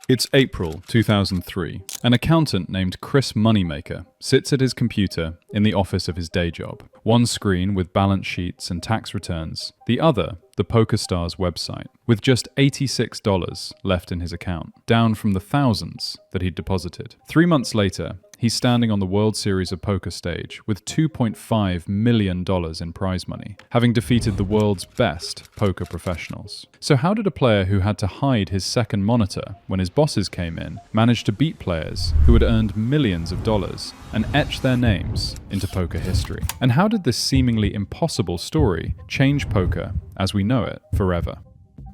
It's April 2003. An accountant named Chris Moneymaker sits at his computer in the office of his day job. One screen with balance sheets and tax returns, the other the PokerStars website, with just $86 left in his account, down from the thousands that he'd deposited. 3 months later, he's standing on the World Series of Poker stage with $2.5 million in prize money, having defeated the world's best poker professionals. So how did a player who had to hide his second monitor when his bosses came in manage to beat players who had earned millions of dollars and etch their names into poker history? And how did this seemingly impossible story change poker as we know it forever?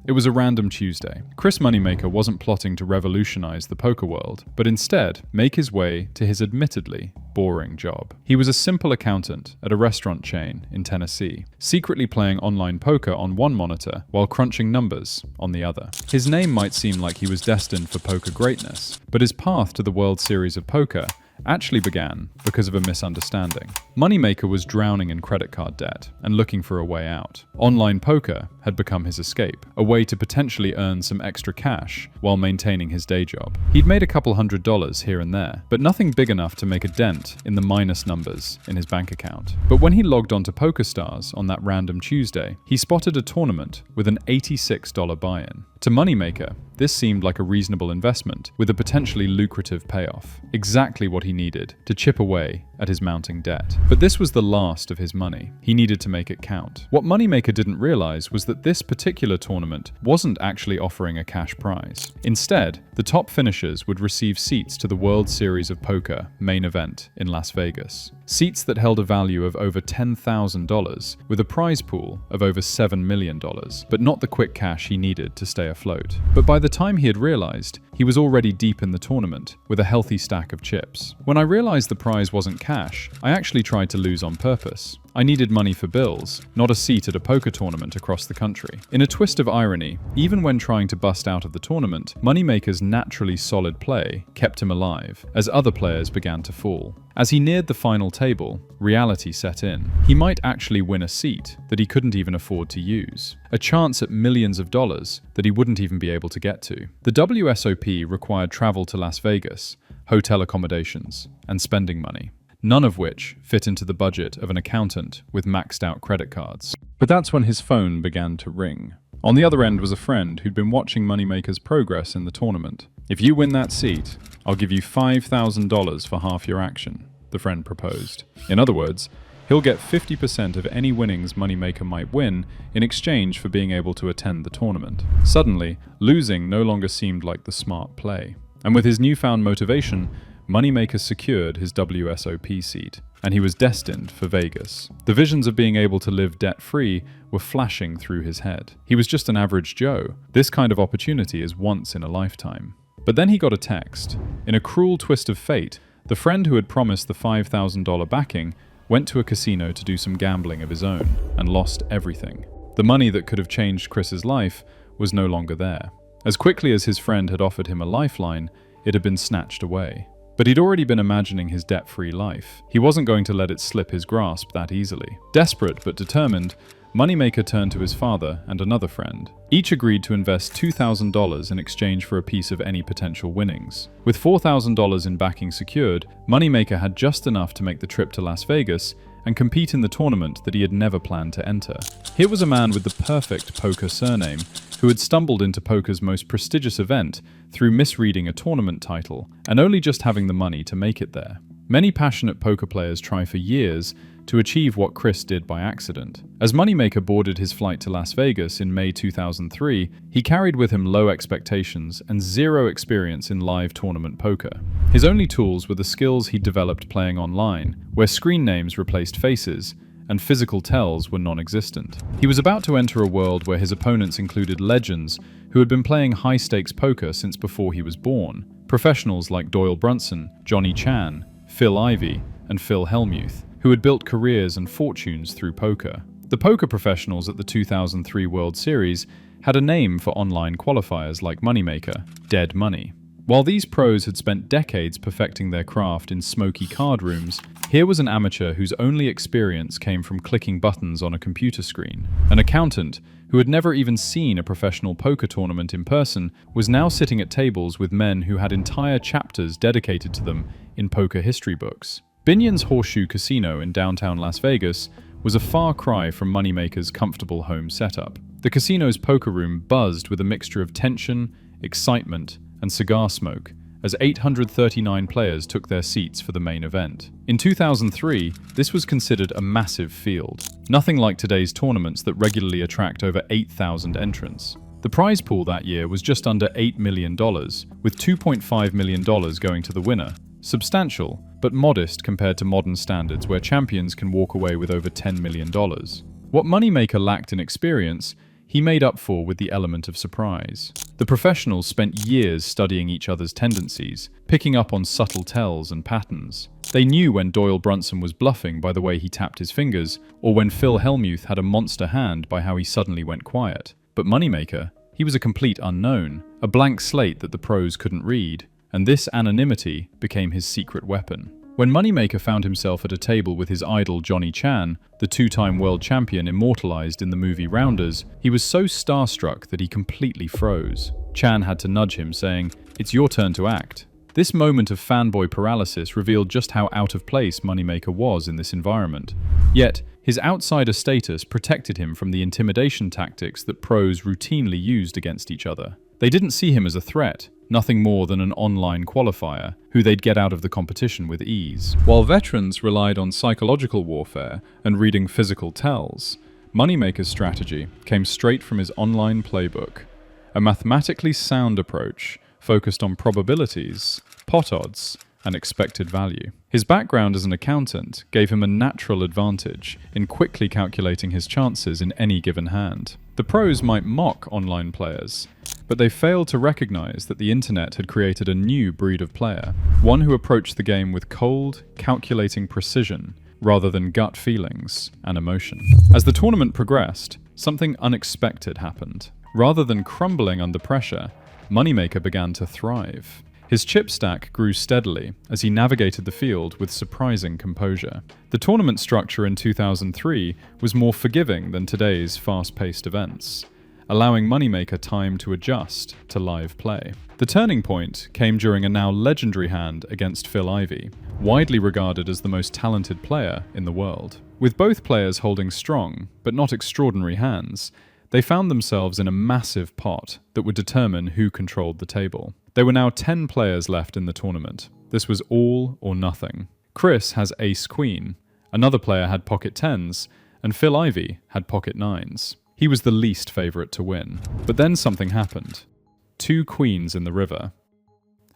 It was a random Tuesday. Chris Moneymaker wasn't plotting to revolutionize the poker world, but instead make his way to his admittedly boring job. He was a simple accountant at a restaurant chain in Tennessee, secretly playing online poker on one monitor while crunching numbers on the other. His name might seem like he was destined for poker greatness, but his path to the World Series of Poker actually began because of a misunderstanding. Moneymaker was drowning in credit card debt and looking for a way out. Online poker had become his escape, a way to potentially earn some extra cash while maintaining his day job. He'd made a couple $100s here and there, but nothing big enough to make a dent in the minus numbers in his bank account. But when he logged onto PokerStars on that random Tuesday, he spotted a tournament with an $86 buy-in. To Moneymaker, this seemed like a reasonable investment with a potentially lucrative payoff, exactly what he needed to chip away at his mounting debt. But this was the last of his money. He needed to make it count. What Moneymaker didn't realize was that this particular tournament wasn't actually offering a cash prize. Instead, the top finishers would receive seats to the World Series of Poker main event in Las Vegas. Seats that held a value of over $10,000 with a prize pool of over $7 million, but not the quick cash he needed to stay afloat. But by the time he had realized, he was already deep in the tournament with a healthy stack of chips. When I realized the prize wasn't cash, I actually tried to lose on purpose. I needed money for bills, not a seat at a poker tournament across the country. In a twist of irony, even when trying to bust out of the tournament, Moneymaker's naturally solid play kept him alive as other players began to fall. As he neared the final table, reality set in. He might actually win a seat that he couldn't even afford to use, a chance at millions of dollars that he wouldn't even be able to get to. The WSOP required travel to Las Vegas, hotel accommodations, and spending money, none of which fit into the budget of an accountant with maxed out credit cards. But that's when his phone began to ring. On the other end was a friend who'd been watching Moneymaker's progress in the tournament. "If you win that seat, I'll give you $5,000 for half your action," the friend proposed. In other words, he'll get 50% of any winnings Moneymaker might win in exchange for being able to attend the tournament. Suddenly, losing no longer seemed like the smart play. And with his newfound motivation, Moneymaker secured his WSOP seat, and he was destined for Vegas. The visions of being able to live debt-free were flashing through his head. He was just an average Joe. This kind of opportunity is once in a lifetime. But then he got a text. In a cruel twist of fate, the friend who had promised the $5,000 backing went to a casino to do some gambling of his own and lost everything. The money that could have changed Chris's life was no longer there. As quickly as his friend had offered him a lifeline, it had been snatched away. But he'd already been imagining his debt-free life. He wasn't going to let it slip his grasp that easily. Desperate but determined, Moneymaker turned to his father and another friend. Each agreed to invest $2,000 in exchange for a piece of any potential winnings. With $4,000 in backing secured, Moneymaker had just enough to make the trip to Las Vegas and compete in the tournament that he had never planned to enter. Here was a man with the perfect poker surname who had stumbled into poker's most prestigious event through misreading a tournament title and only just having the money to make it there. Many passionate poker players try for years to achieve what Chris did by accident. As Moneymaker boarded his flight to Las Vegas in May 2003, he carried with him low expectations and zero experience in live tournament poker. His only tools were the skills he'd developed playing online, where screen names replaced faces and physical tells were non-existent. He was about to enter a world where his opponents included legends who had been playing high-stakes poker since before he was born. Professionals like Doyle Brunson, Johnny Chan, Phil Ivey, and Phil Hellmuth, who had built careers and fortunes through poker. The poker professionals at the 2003 World Series had a name for online qualifiers like Moneymaker: dead money. While these pros had spent decades perfecting their craft in smoky card rooms, here was an amateur whose only experience came from clicking buttons on a computer screen. An accountant, who had never even seen a professional poker tournament in person, was now sitting at tables with men who had entire chapters dedicated to them in poker history books. Binion's Horseshoe Casino in downtown Las Vegas was a far cry from Moneymaker's comfortable home setup. The casino's poker room buzzed with a mixture of tension, excitement, and cigar smoke as 839 players took their seats for the main event. In 2003, this was considered a massive field, nothing like today's tournaments that regularly attract over 8,000 entrants. The prize pool that year was just under $8 million, with $2.5 million going to the winner. Substantial, but modest compared to modern standards where champions can walk away with over $10 million. What Moneymaker lacked in experience, he made up for with the element of surprise. The professionals spent years studying each other's tendencies, picking up on subtle tells and patterns. They knew when Doyle Brunson was bluffing by the way he tapped his fingers, or when Phil Hellmuth had a monster hand by how he suddenly went quiet. But Moneymaker, he was a complete unknown, a blank slate that the pros couldn't read, and this anonymity became his secret weapon. When Moneymaker found himself at a table with his idol Johnny Chan, the two-time world champion immortalized in the movie Rounders, he was so starstruck that he completely froze. Chan had to nudge him, saying, "It's your turn to act." This moment of fanboy paralysis revealed just how out of place Moneymaker was in this environment. Yet, his outsider status protected him from the intimidation tactics that pros routinely used against each other. They didn't see him as a threat, nothing more than an online qualifier, who they'd get out of the competition with ease. While veterans relied on psychological warfare and reading physical tells, Moneymaker's strategy came straight from his online playbook, a mathematically sound approach focused on probabilities, pot odds, and expected value. His background as an accountant gave him a natural advantage in quickly calculating his chances in any given hand. The pros might mock online players, but they failed to recognize that the internet had created a new breed of player, one who approached the game with cold, calculating precision rather than gut feelings and emotion. As the tournament progressed, something unexpected happened. Rather than crumbling under pressure, Moneymaker began to thrive. His chip stack grew steadily as he navigated the field with surprising composure. The tournament structure in 2003 was more forgiving than today's fast-paced events, allowing Moneymaker time to adjust to live play. The turning point came during a now legendary hand against Phil Ivey, widely regarded as the most talented player in the world. With both players holding strong, but not extraordinary hands, they found themselves in a massive pot that would determine who controlled the table. There were now 10 players left in the tournament. This was all or nothing. Chris has ace-queen, another player had pocket tens, and Phil Ivey had pocket nines. He was the least favourite to win. But then something happened. 2 queens in the river.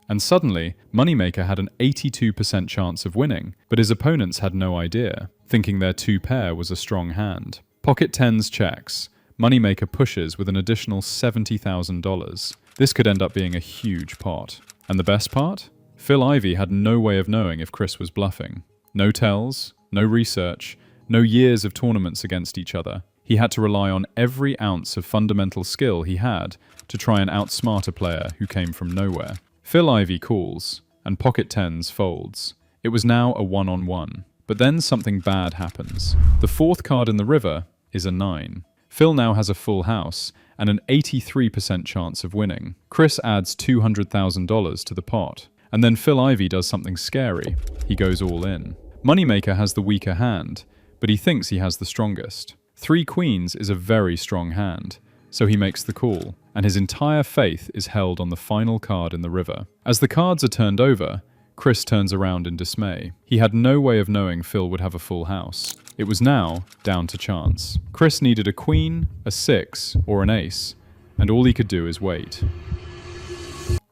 And suddenly, Moneymaker had an 82% chance of winning, but his opponents had no idea, thinking their 2 pair was a strong hand. Pocket tens checks. Moneymaker pushes with an additional $70,000. This could end up being a huge pot. And the best part? Phil Ivey had no way of knowing if Chris was bluffing. No tells, no research, no years of tournaments against each other. He had to rely on every ounce of fundamental skill he had to try and outsmart a player who came from nowhere. Phil Ivey calls, and pocket tens folds. It was now a one-on-one. But then something bad happens. The 4th card in the river is a 9. Phil now has a full house and an 83% chance of winning. Chris adds $200,000 to the pot. And then Phil Ivey does something scary. He goes all in. Moneymaker has the weaker hand, but he thinks he has the strongest. 3 queens is a very strong hand, so he makes the call, and his entire faith is held on the final card in the river. As the cards are turned over, Chris turns around in dismay. He had no way of knowing Phil would have a full house. It was now down to chance. Chris needed a queen, a 6, or an ace, and all he could do is wait.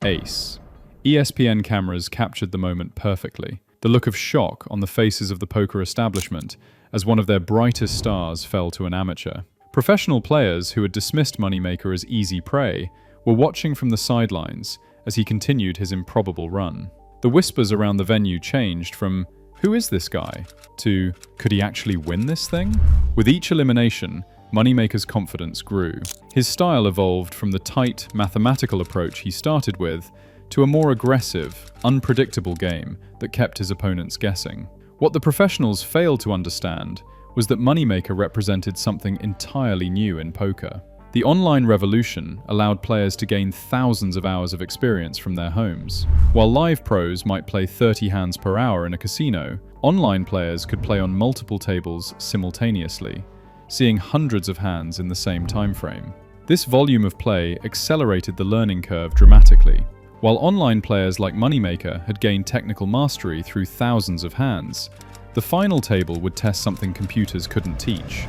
Ace. ESPN cameras captured the moment perfectly. The look of shock on the faces of the poker establishment as one of their brightest stars fell to an amateur. Professional players who had dismissed Moneymaker as easy prey were watching from the sidelines as he continued his improbable run. The whispers around the venue changed from, "Who is this guy?" to, "Could he actually win this thing?" With each elimination, Moneymaker's confidence grew. His style evolved from the tight, mathematical approach he started with to a more aggressive, unpredictable game that kept his opponents guessing. What the professionals failed to understand was that Moneymaker represented something entirely new in poker. The online revolution allowed players to gain thousands of hours of experience from their homes. While live pros might play 30 hands per hour in a casino, online players could play on multiple tables simultaneously, seeing hundreds of hands in the same time frame. This volume of play accelerated the learning curve dramatically. While online players like Moneymaker had gained technical mastery through thousands of hands, the final table would test something computers couldn't teach: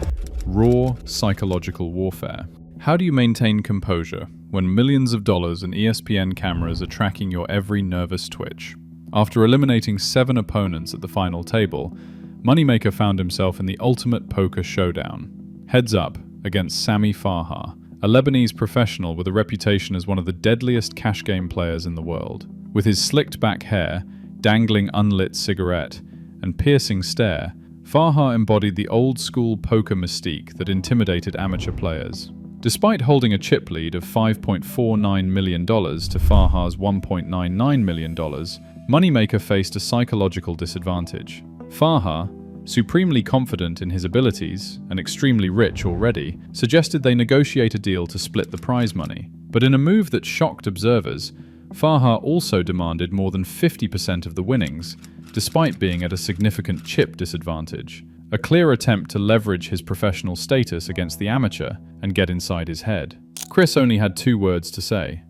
raw psychological warfare. How do you maintain composure when millions of dollars and ESPN cameras are tracking your every nervous twitch? After eliminating 7 opponents at the final table, Moneymaker found himself in the ultimate poker showdown. Heads up against Sami Farha, a Lebanese professional with a reputation as one of the deadliest cash game players in the world. With his slicked back hair, dangling unlit cigarette, and piercing stare, Farha embodied the old-school poker mystique that intimidated amateur players. Despite holding a chip lead of $5.49 million to Farha's $1.99 million, Moneymaker faced a psychological disadvantage. Farha, supremely confident in his abilities and extremely rich already, suggested they negotiate a deal to split the prize money. But in a move that shocked observers, Farha also demanded more than 50% of the winnings, despite being at a significant chip disadvantage. A clear attempt to leverage his professional status against the amateur and get inside his head. Chris only had 2 words to say: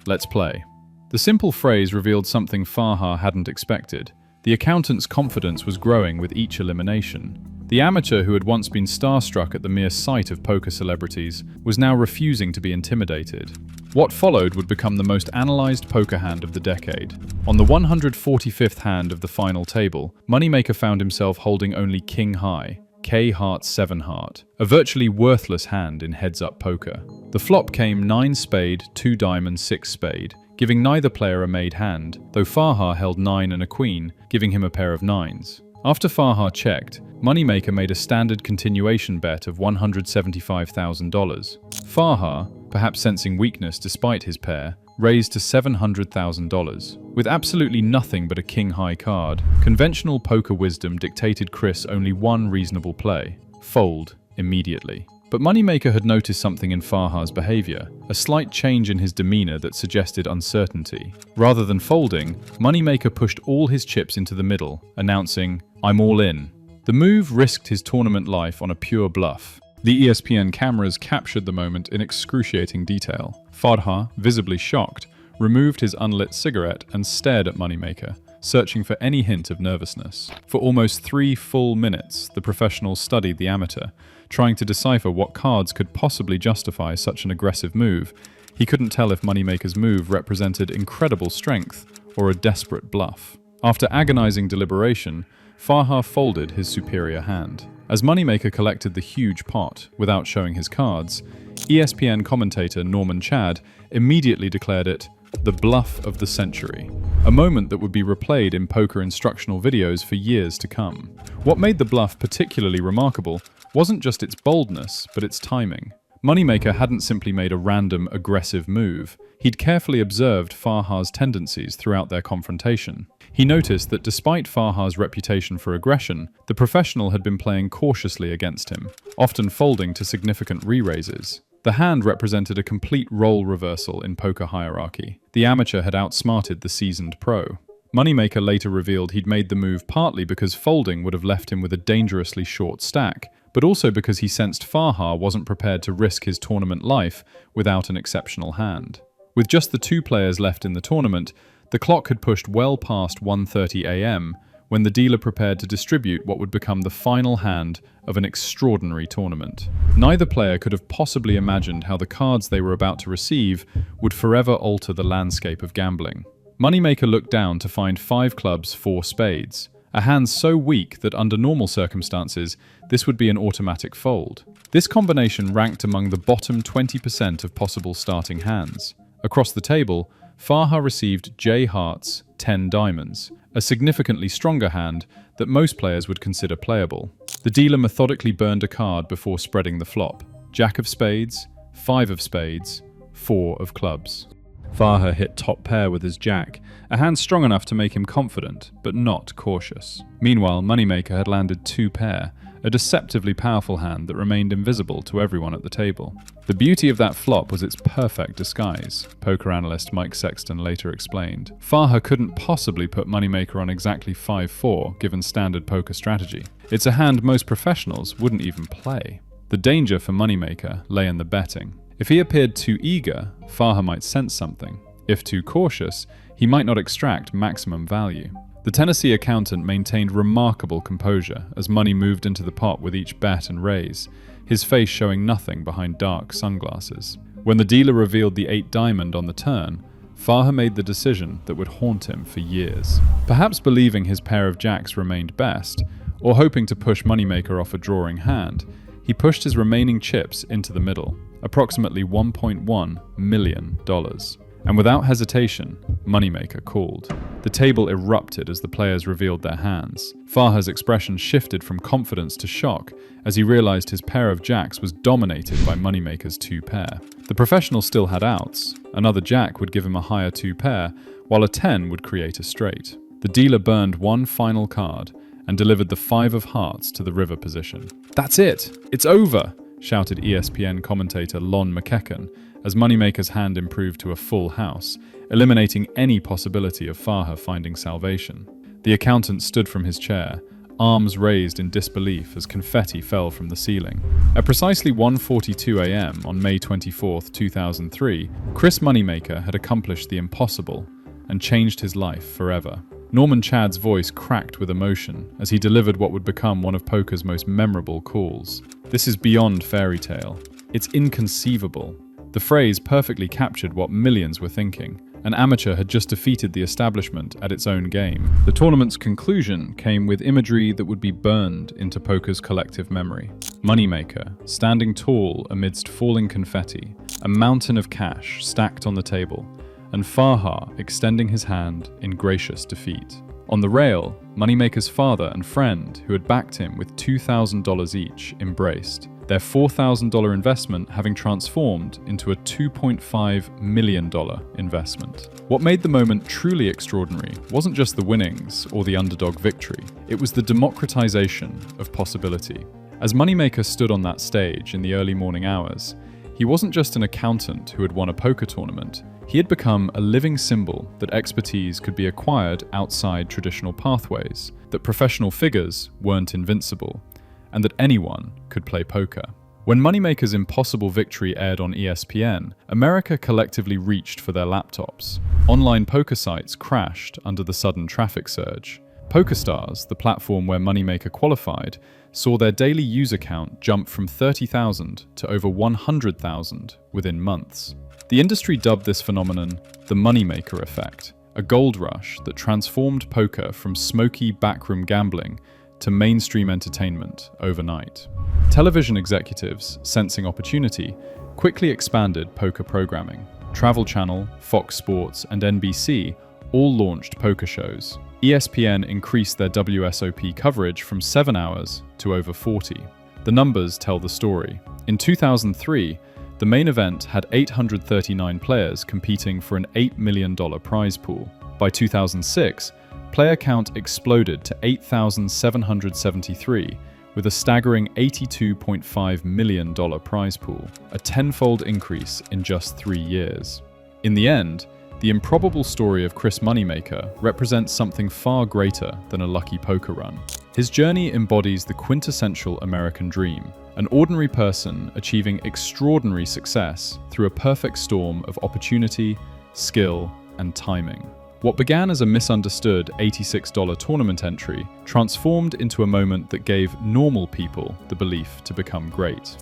"Let's play." The simple phrase revealed something Farha hadn't expected. The accountant's confidence was growing with each elimination. The amateur who had once been starstruck at the mere sight of poker celebrities was now refusing to be intimidated. What followed would become the most analyzed poker hand of the decade. On the 145th hand of the final table, Moneymaker found himself holding only king high, K heart 7 heart, a virtually worthless hand in heads-up poker. The flop came 9 spade, 2 diamond, 6 spade, giving neither player a made hand, though Farha held 9 and a queen, giving him a pair of 9s. After Farha checked, Moneymaker made a standard continuation bet of $175,000. Farha, perhaps sensing weakness despite his pair, raised to $700,000. With absolutely nothing but a king-high card, conventional poker wisdom dictated Chris only one reasonable play: fold immediately. But Moneymaker had noticed something in Farha's behavior, a slight change in his demeanor that suggested uncertainty. Rather than folding, Moneymaker pushed all his chips into the middle, announcing, "I'm all in." The move risked his tournament life on a pure bluff. The ESPN cameras captured the moment in excruciating detail. Farha, visibly shocked, removed his unlit cigarette and stared at Moneymaker, searching for any hint of nervousness. For almost 3 full minutes, the professional studied the amateur, trying to decipher what cards could possibly justify such an aggressive move. He couldn't tell if Moneymaker's move represented incredible strength or a desperate bluff. After agonizing deliberation, Farha folded his superior hand. As Moneymaker collected the huge pot without showing his cards, ESPN commentator Norman Chad immediately declared it the bluff of the century, a moment that would be replayed in poker instructional videos for years to come. What made the bluff particularly remarkable wasn't just its boldness, but its timing. Moneymaker hadn't simply made a random, aggressive move. He'd carefully observed Farha's tendencies throughout their confrontation. He noticed that despite Farha's reputation for aggression, the professional had been playing cautiously against him, often folding to significant re-raises. The hand represented a complete role reversal in poker hierarchy. The amateur had outsmarted the seasoned pro. Moneymaker later revealed he'd made the move partly because folding would have left him with a dangerously short stack, but also because he sensed Farha wasn't prepared to risk his tournament life without an exceptional hand. With just the 2 players left in the tournament, the clock had pushed well past 1:30 a.m. when the dealer prepared to distribute what would become the final hand of an extraordinary tournament. Neither player could have possibly imagined how the cards they were about to receive would forever alter the landscape of gambling. Moneymaker looked down to find 5 clubs, 4 spades, a hand so weak that under normal circumstances, this would be an automatic fold. This combination ranked among the bottom 20% of possible starting hands. Across the table, Farha received J hearts, 10 diamonds, a significantly stronger hand that most players would consider playable. The dealer methodically burned a card before spreading the flop: Jack of spades, 5 of spades, 4 of clubs. Farha hit top pair with his jack, a hand strong enough to make him confident, but not cautious. Meanwhile, Moneymaker had landed 2 pair, a deceptively powerful hand that remained invisible to everyone at the table. The beauty of that flop was its perfect disguise, poker analyst Mike Sexton later explained. Farha couldn't possibly put Moneymaker on exactly 5-4 given standard poker strategy. It's a hand most professionals wouldn't even play. The danger for Moneymaker lay in the betting. If he appeared too eager, Farha might sense something. If too cautious, he might not extract maximum value. The Tennessee accountant maintained remarkable composure as money moved into the pot with each bet and raise, his face showing nothing behind dark sunglasses. When the dealer revealed the 8 diamond on the turn, Farha made the decision that would haunt him for years. Perhaps believing his pair of jacks remained best, or hoping to push Moneymaker off a drawing hand, he pushed his remaining chips into the middle, approximately $1.1 million. And without hesitation, Moneymaker called. The table erupted as the players revealed their hands. Farha's expression shifted from confidence to shock as he realized his pair of jacks was dominated by Moneymaker's 2 pair. The professional still had outs. Another jack would give him a higher 2 pair, while a 10 would create a straight. The dealer burned one final card and delivered the 5 of hearts to the river position. "That's it! It's over!" shouted ESPN commentator Lon McEachern as Moneymaker's hand improved to a full house, eliminating any possibility of Farha finding salvation. The accountant stood from his chair, arms raised in disbelief as confetti fell from the ceiling. At precisely 1:42 a.m. on May 24, 2003, Chris Moneymaker had accomplished the impossible and changed his life forever. Norman Chad's voice cracked with emotion as he delivered what would become one of poker's most memorable calls. "This is beyond fairy tale. It's inconceivable." The phrase perfectly captured what millions were thinking. An amateur had just defeated the establishment at its own game. The tournament's conclusion came with imagery that would be burned into poker's collective memory. Moneymaker, standing tall amidst falling confetti, a mountain of cash stacked on the table, and Farha extending his hand in gracious defeat. On the rail, Moneymaker's father and friend, who had backed him with $2,000 each, embraced, their $4,000 investment having transformed into a $2.5 million investment. What made the moment truly extraordinary wasn't just the winnings or the underdog victory, it was the democratization of possibility. As Moneymaker stood on that stage in the early morning hours, he wasn't just an accountant who had won a poker tournament. He had become a living symbol that expertise could be acquired outside traditional pathways, that professional figures weren't invincible, and that anyone could play poker. When Moneymaker's impossible victory aired on ESPN, America collectively reached for their laptops. Online poker sites crashed under the sudden traffic surge. PokerStars, the platform where Moneymaker qualified, saw their daily user count jump from 30,000 to over 100,000 within months. The industry dubbed this phenomenon the Moneymaker effect, a gold rush that transformed poker from smoky backroom gambling to mainstream entertainment overnight. Television executives, sensing opportunity, quickly expanded poker programming. Travel Channel, Fox Sports, and NBC all launched poker shows. ESPN increased their WSOP coverage from 7 hours to over 40. The numbers tell the story. In 2003, the main event had 839 players competing for an $8 million prize pool. By 2006, player count exploded to 8,773, with a staggering $82.5 million prize pool, a tenfold increase in just 3 years. In the end, the improbable story of Chris Moneymaker represents something far greater than a lucky poker run. His journey embodies the quintessential American dream, an ordinary person achieving extraordinary success through a perfect storm of opportunity, skill, and timing. What began as a misunderstood $86 tournament entry transformed into a moment that gave normal people the belief to become great.